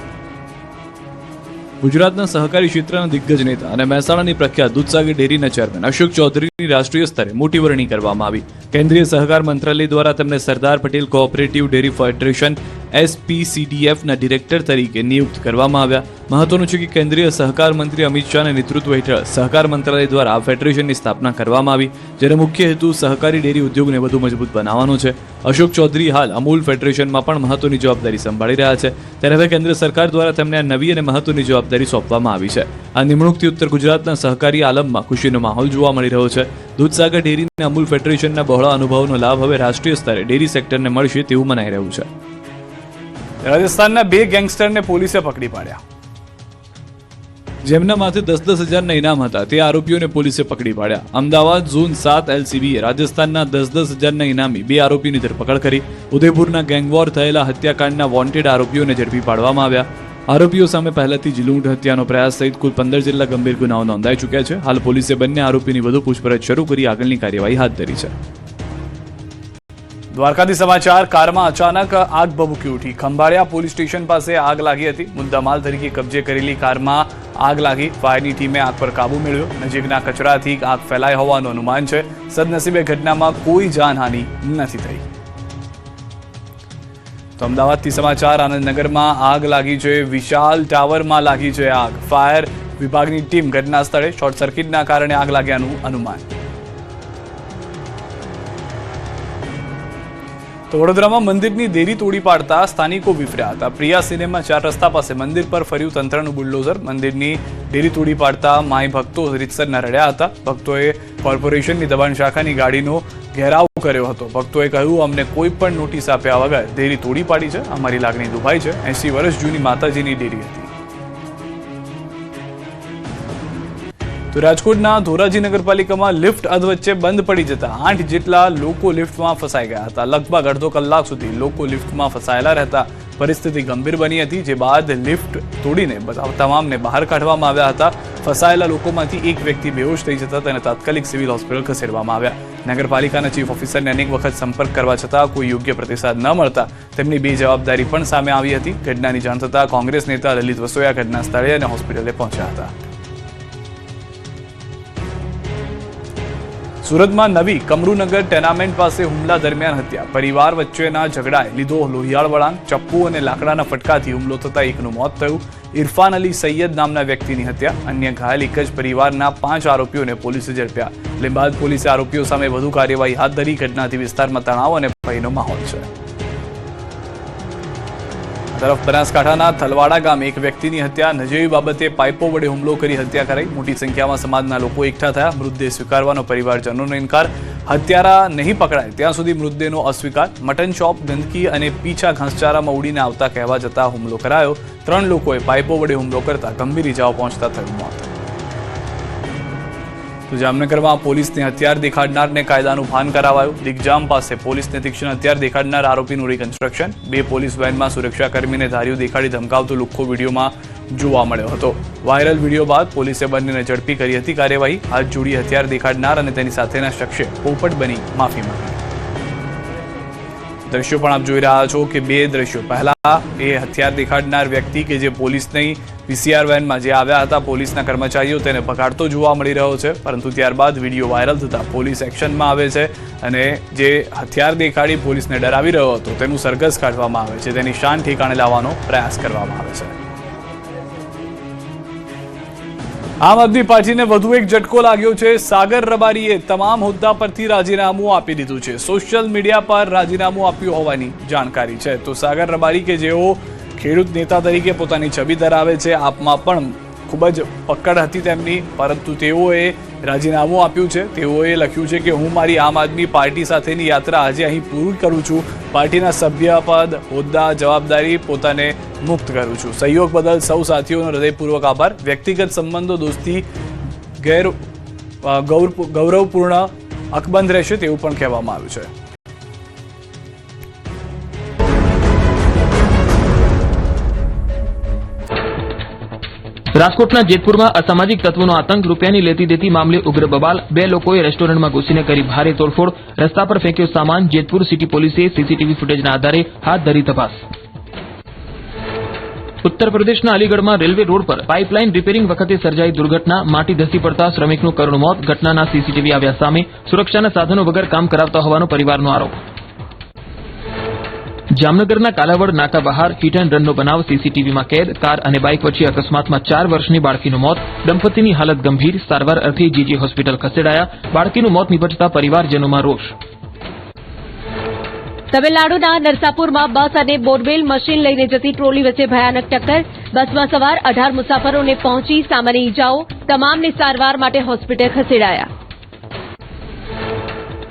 ગુજરાતના સહકારી ક્ષેત્રના દિગ્ગજ નેતા અને મહેસાણાની પ્રખ્યાત દૂધસાગર ડેરીના ચેરમેન અશોક ચૌધરીની રાષ્ટ્રીય સ્તરે મોટી વરણી કરવામાં આવી. કેન્દ્રીય સહકાર મંત્રાલય દ્વારા તેમને Sardar Patel cooperative dairy federation SPCDFના ડિરેક્ટર તરીકે નિયુક્ત કરવામાં આવ્યા. મહત્વનું છે કે કેન્દ્રીય સહકાર મંત્રી અમિત શાહના નેતૃત્વ હેઠળ સહકાર મંત્રાલય દ્વારા આ ફેડરેશનની સ્થાપના કરવામાં આવી, જેનો મુખ્ય હેતુ સહકારી ડેરી ઉદ્યોગને વધુ મજબૂત બનાવવાનો છે. અશોક ચૌધરી હાલ અમૂલ ફેડરેશનમાં પણ મહત્વની જવાબદારી સંભાળી રહ્યા છે. ત્યારે હવે કેન્દ્ર સરકાર દ્વારા તેમને આ નવી અને મહત્વની જવાબદારી સોંપવામાં આવી છે. આ નિમણૂકથી ઉત્તર ગુજરાતના સહકારી આલમમાં ખુશીનો માહોલ જોવા મળી રહ્યો છે. દૂધસાગર ડેરી અને અમૂલ ફેડરેશનના બહોળા અનુભવનો લાભ હવે રાષ્ટ્રીય સ્તરે ડેરી સેક્ટરને મળશે તેવું મનાઈ રહ્યું છે. રાજસ્થાનના 2 ગેંગસ્ટરને પોલીસે પકડી પાડ્યા. જેમના માથે 10,000 હજારના ઇનામ હતા તે આરોપીઓને પોલીસે પકડી પાડ્યા. અમદાવાદ ઝોન 7 LCBએ રાજસ્થાનના 10,000 હજારના ઇનામી 2 આરોપીની ધરપકડ કરી. ઉદયપુરના ગેંગવોર થયેલા હત્યાકાંડના વોન્ટેડ આરોપીઓને ઝડપી પાડવામાં આવ્યા. આરોપીઓ સામે પહેલાથી જ લૂંટ, હત્યાનો પ્રયાસ સહિત કુલ 15 જેટલા ગંભીર ગુનાઓ નોંધાઈ ચૂક્યા છે. હાલ પોલીસે બંને આરોપીની વધુ પૂછપરછ શરૂ કરી આગળની કાર્યવાહી હાથ ધરી છે. દ્વારકાથી સમાચાર. કારમાં અચાનક આગ ભભૂકી ઉઠી. ખંભાળિયા પોલીસ સ્ટેશન પાસે આગ લાગી હતી. મુદ્દામાલ તરીકે કબજે કરેલી કારમાં આગ લાગી. ફાયરની ટીમે આગ પર કાબુ મેળવ્યો. નજીકના કચરાથી આગ ફેલાઈ હોવાનું અનુમાન છે. સદનસીબે ઘટનામાં કોઈ જાનહાનિ નથી થઈ. તો અમદાવાદથી સમાચાર. આનંદનગરમાં આગ લાગી છે. વિશાલ ટાવરમાં લાગી છે આગ. ફાયર વિભાગની ટીમ ઘટના સ્થળે. શોર્ટ સર્કિટના કારણે આગ લાગ્યાનું અનુમાન. તો વડોદરામાં મંદિરની દેરી તોડી પાડતા સ્થાનિકો વિફર્યા હતા. પ્રિયા સિનેમા 4 રસ્તા પાસે મંદિર પર ફર્યું તંત્રનું બુલડોઝર. મંદિરની દેરી તોડી પાડતા માય ભક્તો રીતસરના રડ્યા હતા. ભક્તોએ કોર્પોરેશનની દબાણ શાખાની ગાડીનો ઘેરાવ કર્યો હતો. ભક્તોએ કહ્યું, અમને કોઈ પણ નોટિસ આપ્યા વગર દેરી તોડી પાડી છે. અમારી લાગણી દુભાઈ છે. 80 વર્ષ જૂની માતાજીની ડેરી હતી. તો રાજકોટના ધોરાજી નગરપાલિકામાં લિફ્ટ અધવચ્ચે બંધ પડી જતા 8 જેટલા લોકો લિફ્ટમાં ફસાઈ ગયા હતા. લગભગ અડધો કલાક સુધી લોકો લિફ્ટમાં ફસાયેલા રહેતા પરિસ્થિતિ ગંભીર બની હતી. જે બાદ લિફ્ટ તોડીને તમામને બહાર કાઢવામાં આવ્યા હતા. ફસાયેલા લોકોમાંથી એક વ્યક્તિ બેહોશ થઈ જતા તેને તાત્કાલિક સિવિલ હોસ્પિટલ ખસેડવામાં આવ્યા. નગરપાલિકાના ચીફ ઓફિસરને અનેક વખત સંપર્ક કરવા છતાં કોઈ યોગ્ય પ્રતિસાદ ન મળતા તેમની બેજવાબદારી પણ સામે આવી હતી. ઘટનાની જાણ થતાં કોંગ્રેસ નેતા લલિત વસોયા ઘટના સ્થળે અને હોસ્પિટલે પહોંચ્યા હતા. સુરતમાં નવી કમરૂનગર ટેનામેન્ટ પાસે હુમલા દરમિયાન હત્યા. પરિવાર વચ્ચેના ઝઘડાએ લીધો લોહિયાળ વળાંક. ચપ્પુ અને લાકડાના ફટકાથી હુમલો થતા એકનું મોત થયું. ઇરફાન અલી સૈયદ નામના વ્યક્તિની હત્યા. અન્ય ઘાયલ એક જ પરિવારના 5 આરોપીઓને પોલીસે ઝડપ્યા. લીંબાદ પોલીસે આરોપીઓ સામે વધુ કાર્યવાહી હાથ ધરી. ઘટનાથી વિસ્તારમાં તણાવ અને ભયનો માહોલ છે. તરફ બનાસકાંઠાના થલવાડા ગામે એક વ્યક્તિની હત્યા. નજીવી બાબતે પાઇપો વડે હુમલો કરી હત્યા કરાઈ. મોટી સંખ્યામાં સમાજના લોકો એકઠા થયા. મૃતદેહ સ્વીકારવાનો પરિવારજનોનો ઇનકાર. હત્યારા નહીં પકડાય ત્યાં સુધી મૃતદેહનો અસ્વીકાર. મટન શોપ, ગંદકી અને પીછા ઘાસચારામાં ઉડીને આવતા કહેવા જતા હુમલો કરાયો. 3 લોકોએ પાઇપો વડે હુમલો કરતા ગંભીર ઇજાઓ પહોંચતા થયું મોત. તો જામનગરમાં પોલીસને હથિયાર દેખાડનારને કાયદાનું ભાન કરાવાયું. દિગ્જામ પાસે પોલીસને તીક્ષ્ણ હથિયાર દેખાડનાર આરોપીનું રિકન્સ્ટ્રક્શન. 2 પોલીસ વેનમાં સુરક્ષાકર્મીને ધાર્યું દેખાડી ધમકાવતો લુખ્ખો વિડીયોમાં જોવા મળ્યો હતો. વાયરલ વિડીયો બાદ પોલીસે બંનેને ઝડપી કરી હતી કાર્યવાહી. હાથ જોડી હથિયાર દેખાડનાર અને તેની સાથેના શખ્સે પોપટ બની માફી માંગી. દ્રશ્યો પણ આપ જોઈ રહ્યા છો કે 2 દ્રશ્યો. પહેલા એ હથિયાર દેખાડનાર વ્યક્તિ કે જે પોલીસની પીસીઆર વેનમાં જે આવ્યા હતા પોલીસના કર્મચારીઓ તેને પકડતો જોવા મળી રહ્યો છે. પરંતુ ત્યારબાદ વિડીયો વાયરલ થતા પોલીસ એક્શનમાં આવે છે અને જે હથિયાર દેખાડી પોલીસને ડરાવી રહ્યો હતો તેનું સરઘસ કાઢવામાં આવે છે. તેની શાન ઠેકાણે લાવવાનો પ્રયાસ કરવામાં આવે છે. આમ આદમી પાર્ટીને વધુ એક ઝટકો લાગ્યો છે. સાગર રબારીએ તમામ હોદ્દા પરથી રાજીનામું આપી દીધું છે. સોશિયલ મીડિયા પર રાજીનામું આપ્યું હોવાની જાણકારી છે. તો સાગર રબારી કે જેઓ ખેડૂત નેતા તરીકે પોતાની છબી ધરાવે છે, આપમાં પણ ખૂબ જ પકડ હતી તેમની, પરંતુ તેઓએ રાજીનામું આપ્યું છે. તેઓએ લખ્યું છે કે હું મારી આમ આદમી પાર્ટી સાથેની યાત્રા આજે અહીં પૂરી કરું છું. પાર્ટીના સભ્યપદ, હોદ્દા, જવાબદારી પોતાને મુક્ત કરું છું. સહયોગ બદલ સૌ સાથીઓનો હૃદયપૂર્વક આભાર. વ્યક્તિગત સંબંધો, દોસ્તી ગૌરવપૂર્ણ અકબંધ રહેશે તેવું પણ કહેવામાં આવ્યું છે. રાજકોટના જેતપુરમાં અસામાજિક તત્વોનો આતંક. રૂપિયાની લેતી દેતી મામલે ઉગ્ર બબાલ. 2 લોકોએ રેસ્ટોરન્ટમાં ઘૂસીને કરી ભારે તોડફોડ. રસ્તા પર ફેંક્યો સામાન. જેતપુર સિટી પોલીસે સીસીટીવી ફૂટેજના આધારે હાથ ધરી તપાસ. ઉત્તર પ્રદેશના અલીગઢમાં રેલવે રોડ પર પાઇપલાઇન રિપેરિંગ વખતે સર્જાઈ દુર્ઘટના. માટી ધસી પડતા શ્રમિકનું કરુણ મોત. ઘટનાના સીસીટીવી આવ્યા સામે. સુરક્ષાના સાધનો વગર કામ કરાવતા હોવાનો પરિવારનો આરોપ. જામનગરના કાલાવડ નાકા બહાર હિટ એન્ડ રનનો બનાવ સીસીટીવીમાં કેદ. કાર અને બાઇક વચ્ચે અકસ્માતમાં 4 વર્ષની બાળકીનું મોત. દંપતીની હાલત ગંભીર. સારવાર અર્થે જીજી હોસ્પિટલ ખસેડાયા. બાળકીનું મોત નિપજતા પરિવારજનોમાં રોષ. તમિલનાડુના નરસાપુરમાં બસ અને બોરવેલ મશીન લઈને જતી ટ્રોલી વચ્ચે ભયાનક ટક્કર. બસમાં સવાર 18 મુસાફરોને પહોંચી સામાન્ય ઈજાઓ. તમામને સારવાર માટે હોસ્પિટલ ખસેડાયા.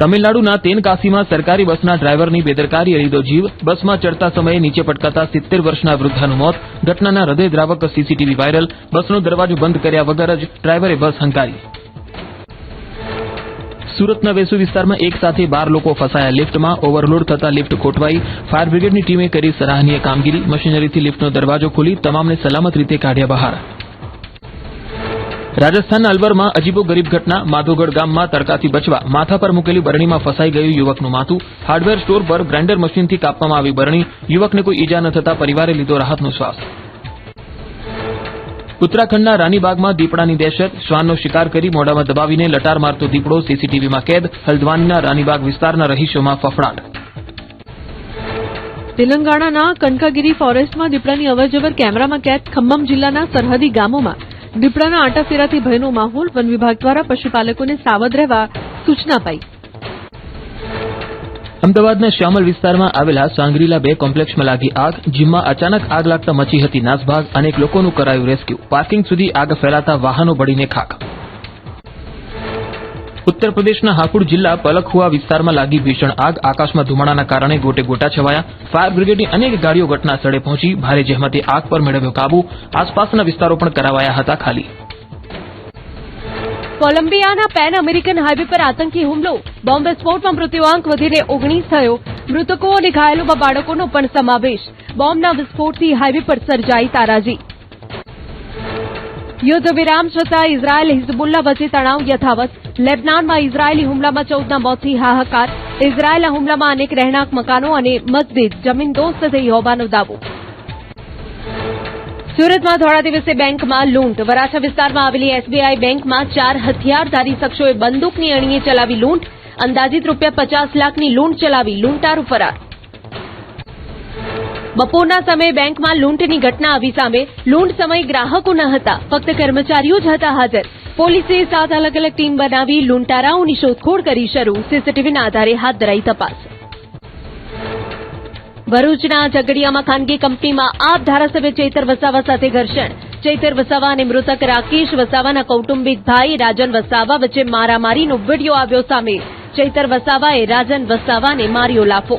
તમિલનાડુના તેનકાસીમાં સરકારી બસના ડ્રાઈવરની બેદરકારીએ લીધો જીવ. બસમાં ચડતા સમયે નીચે પટકાતા 70 વર્ષના વૃદ્ધાનું મોત. ઘટનાના હૃદયદ્રાવક સીસીટીવી વાયરલ. બસનો દરવાજો બંધ કર્યા વગર જ ડ્રાઈવરે બસ હંકારી. સુરતના વેસુ વિસ્તારમાં એક સાથે 12 લોકો ફસાયા લિફ્ટમાં. ઓવરલોડ થતા લિફ્ટ ખોટવાઈ. ફાયર બ્રિગેડની ટીમે કરી સરાહનીય કામગીરી. મશીનરીથી લિફ્ટનો દરવાજો ખોલી તમામને સલામત રીતે કાઢ્યા બહાર. રાજસ્થાનના અલવરમાં અજીબોગરીબ ઘટના. માધોગઢ ગામમાં તડકાથી બચવા માથા પર મૂકેલી બરણીમાં ફસાઈ ગયું યુવકનું માથું. હાર્ડવેર સ્ટોર પર ગ્રાઇન્ડર મશીનથી કાપવામાં આવી બરણી. યુવકને કોઈ ઈજા ન થતા પરિવારે લીધો રાહતનો શ્વાસ. ઉત્તરાખંડના રાનીબાગમાં દીપડાની દહેશત. શ્વાનનો શિકાર કરી મોઢામાં દબાવીને લટાર મારતો દીપડો સીસીટીવીમાં કેદ. હલ્દવાનીના રાનીબાગ વિસ્તારના રહીશોમાં ફફડાટ. તેલંગાણાના કનકાગીરી ફોરેસ્ટમાં દીપડાની અવરજવર કેમેરામાં કેદ. ખમ્મમ જિલ્લાના સરહદી ગામોમાં દીપડાના આંટાફેરાથી ભયનો માહોલ. વન વિભાગ દ્વારા પશુપાલકોને સાવધ રહેવા સૂચના અપાઈ. અમદાવાદના શ્યામલ વિસ્તારમાં આવેલા સાંગરીલા 2 કોમ્પ્લેક્સમાં લાગી આગ. જીમમાં અચાનક આગ લાગતા મચી હતી નાસભાગ. અનેક લોકોનું કરાયું રેસ્ક્યુ. પાર્કિંગ સુધી આગ ફેલાતા વાહનો બળીને ખાખ. ઉત્તર પ્રદેશના હાપુડ જિલ્લા પલખુઆ વિસ્તારમાં લાગી ભીષણ આગ. આકાશમાં ધુમાડાના કારણે ગોટે ગોટા છવાયા. ફાયર બ્રિગેડની અનેક ગાડીઓ ઘટના સ્થળે પહોંચી ભારે જહેમતે આગ પર મેળવ્યો કાબુ. આસપાસના વિસ્તારો પણ કરાવાયા હતા ખાલી. કોલંબિયાના પેન અમેરિકન હાઈવે પર આતંકી હુમલો. બોમ્બ વિસ્ફોટમાં મૃત્યુઆંક વધીને 19 થયો. મૃતકો અને ઘાયલોમાં બાળકોનો પણ સમાવેશ. બોમ્બના વિસ્ફોટથી હાઈવે પર સર્જાઈ તારાજી. યુદ્ધ વિરામ છતાં ઇઝરાયેલ હિઝબુલ્લા વચ્ચે તણાવ યથાવત. લેબનાનમાં ઇઝરાયેલી હુમલામાં 14ના મોતથી હાહાકાર. ઇઝરાયેલના હુમલામાં અનેક રહેણાંક મકાનો અને મસ્જિદ જમીનદોસ્ત થઈ હોવાનો દાવો. સુરતમાં થોડા દિવસે બેંકમાં લૂંટ. વરાછા વિસ્તારમાં આવેલી એસબીઆઈ બેંકમાં 4 હથિયારધારી શખ્સોએ બંદૂકની અણીએ ચલાવી લૂંટ. અંદાજિત ₹50 લાખની લૂંટ ચલાવી લૂંટારૂ ફરાર. બપોરના સમયે બેંકમાં લૂંટની ઘટના આવી સામે. લૂંટ સમયે ગ્રાહકો ન હતા, ફક્ત કર્મચારીઓ જ હતા હાજર. પોલીસે 7 અલગ અલગ ટીમ બનાવી લૂંટારાઓની શોધખોળ કરી શરૂ. સીસીટીવીના આધારે હાથ ધરાઈ તપાસ. ભરૂચના ઝઘડિયામાં ખાનગી કંપનીમાં આપ ધારાસભ્ય ચૈતર વસાવા સાથે ઘર્ષણ. ચૈતર વસાવા અને મૃતક રાકેશ વસાવાના કૌટુંબિક ભાઈ રાજન વસાવા વચ્ચે મારામારીનો વિડીયો આવ્યો સામે. ચૈતર વસાવાએ રાજન વસાવાને માર્યો લાફો.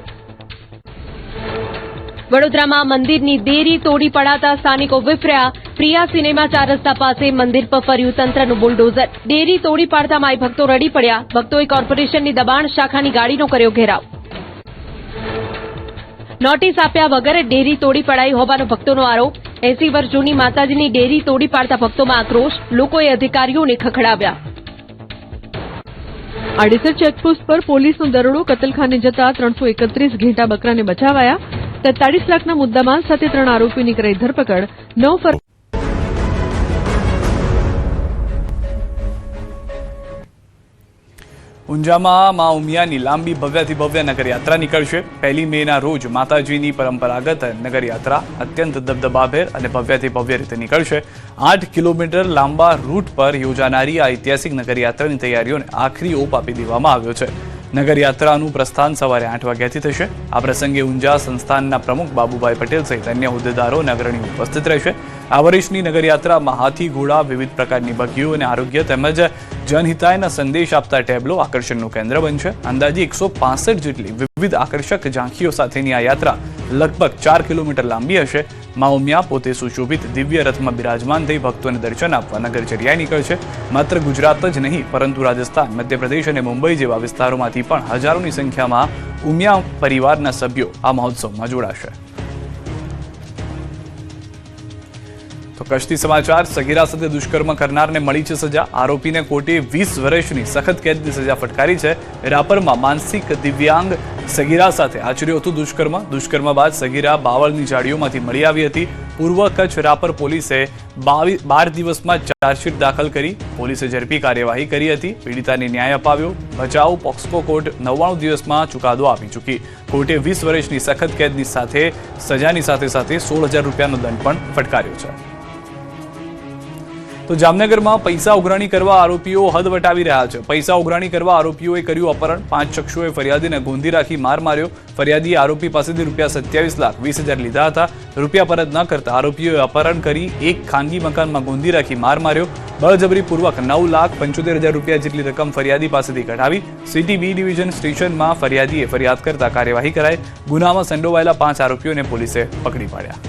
વડોદરામાં મંદિરની દેરી તોડી પડાતા સ્થાનિકો વિફર્યા. પ્રિયા સિનેમા 4 રસ્તા પાસે મંદિર પર ફર્યું તંત્રનું બુલડોઝર. ડેરી તોડી પાડતા માઈ ભક્તો રડી પડ્યા. ભક્તોએ કોર્પોરેશનની દબાણ શાખાની ગાડીનો કર્યો ઘેરાવ. નોટિસ આપ્યા વગર ડેરી તોડી પડાઈ હોવાનો ભક્તોનો આરોપ. 80 વર્ષ જૂની માતાજીની ડેરી તોડી પાડતા ભક્તોમાં આક્રોશ. લોકોએ અધિકારીઓને ખખડાવ્યા. આડેસર ચેકપોસ્ટ પર પોલીસનો દરોડો. કતલખાને જતા 331 ઘેટા બકરાને બચાવાયા. 43 લાખના મુદ્દામાલ સાથે 3 આરોપીની કરાઈ ધરપકડ. 9 ઊંઝામાં મા ઉમિયાની લાંબી ભવ્યથી ભવ્ય નગરયાત્રા નીકળશે. 1 મેના રોજ માતાજીની પરંપરાગત નગરયાત્રા અત્યંત દબદબાભેર અને ભવ્યથી ભવ્ય રીતે નીકળશે. 8 કિલોમીટર લાંબા રૂટ પર યોજાનારી આ ઐતિહાસિક નગરયાત્રાની તૈયારીઓને આખરી ઓપ આપી દેવામાં આવ્યો છે. નગરયાત્રાનું પ્રસ્થાન સવારે 8 વાગ્યાથી થશે. આ પ્રસંગે ઊંઝા સંસ્થાનના પ્રમુખ બાબુભાઈ પટેલ સહિત અન્ય હોદ્દેદારો અને અગ્રણીઓ ઉપસ્થિત રહેશે. આ વર્ષની નગરયાત્રામાં હાથી, ઘોડા, વિવિધ પ્રકારની બગીઓ અને આરોગ્ય તેમજ જનહિતાયના સંદેશ આપતા ટેબ્લો આકર્ષણનું કેન્દ્ર બનશે. અંદાજે 165 જેટલી વિવિધ આકર્ષક ઝાંખીઓ સાથેની આ યાત્રા લગભગ 4 કિલોમીટર લાંબી હશે. મા ઉમિયા પોતે સુશોભિત દિવ્ય રથમાં બિરાજમાન થઈ ભક્તોને દર્શન આપવા નગરચર્યાએ નીકળશે. માત્ર ગુજરાત જ નહીં પરંતુ રાજસ્થાન, મધ્યપ્રદેશ અને મુંબઈ જેવા વિસ્તારોમાંથી પણ હજારોની સંખ્યામાં ઉમિયા પરિવારના સભ્યો આ મહોત્સવમાં જોડાશે. તો કચ્છથી સમાચાર. સગીરા સાથે દુષ્કર્મ કરનારને મળી છે સજા. આરોપીને કોર્ટે 20 વર્ષની સખત કેદની સજા ફટકારી છે. રાપરમાં માનસિક દિવ્યાંગ સગીરા સાથે આચર્યું હતું દુષ્કર્મ. દુષ્કર્મ બાદ સગીરા બાવળની ઝાડીઓમાંથી મળી આવી હતી. પૂર્વ કચ્છ રાપર પોલીસે 12 દિવસમાં ચાર્જશીટ દાખલ કરી પોલીસે ઝડપી કાર્યવાહી કરી હતી. પીડિતાને ન્યાય અપાવ્યો. ભચાઉ પોક્સકો કોર્ટ 99 દિવસમાં ચુકાદો આપી ચૂકી. કોર્ટે 20 વર્ષની સખત કેદની સાથે સજાની સાથે સાથે 16,000 રૂપિયાનો દંડ પણ ફટકાર્યો છે. તો જામનગરમાં પૈસા ઉઘરાણી કરવા આરોપીઓ હદ વટાવી રહ્યા છે. પૈસા ઉઘરાણી કરવા આરોપીઓએ કર્યું અપહરણ. 5 શખ્સોએ ફરિયાદીને ગોંધી રાખી માર માર્યો. ફરિયાદીએ આરોપી પાસેથી ₹27,20,000 લીધા હતા. રૂપિયા પરત ન કરતા આરોપીઓએ અપહરણ કરી એક ખાનગી મકાનમાં ગોંધી રાખી માર માર્યો. બળજબરીપૂર્વક ₹9,75,000 જેટલી રકમ ફરિયાદી પાસેથી કઢાવી. સિટી બી ડિવિઝન સ્ટેશનમાં ફરિયાદીએ ફરિયાદ કરતા કાર્યવાહી કરાઈ. ગુનામાં સંડોવાયેલા 5 આરોપીઓને પોલીસે પકડી પાડ્યા.